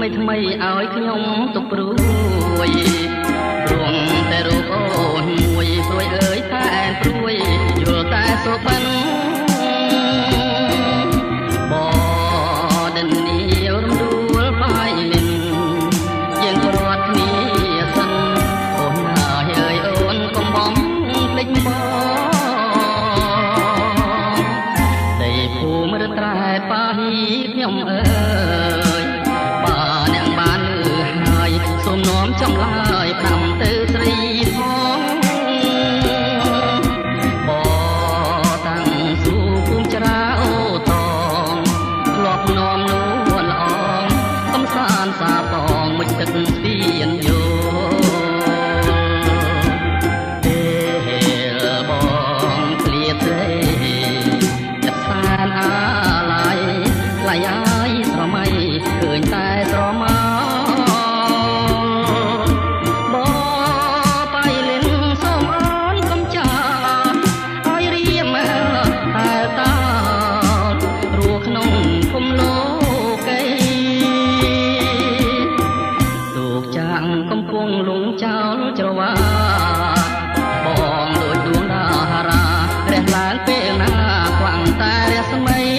ថ្មីឲ្យខ្ញុំទុកព្រួយព្រមតែរូបអូនមួយព្រួយអើយតែព្រួយយល់តែសុបិនបដិននីរំដួលបាយលិនយើងក៏រត់គ្នាសិនអូនហើយអើយអូនកុំបំភ្លេចបងដីភូមិរត្រែប៉ាហ៊ីខ្ញុំអើយអ្នកបានលឺហើយសូមនាំចំឡើយផ្ដាំទៅស្រីផងបតាំងស៊ូគុំច្រាអូតងធ្លាប់នាំនួនល្អងកំសាន្តសាបងមុជទឹកស្ពានយោពេលបងឃ្លាតទេទឹកសានអាឡ័យឡៃអាយស្រមៃឃើញតែស្រមោលងចោលច្រវាបងដូចដួងតារារះឡើងពេលណាខ្វាំងតែរស្មី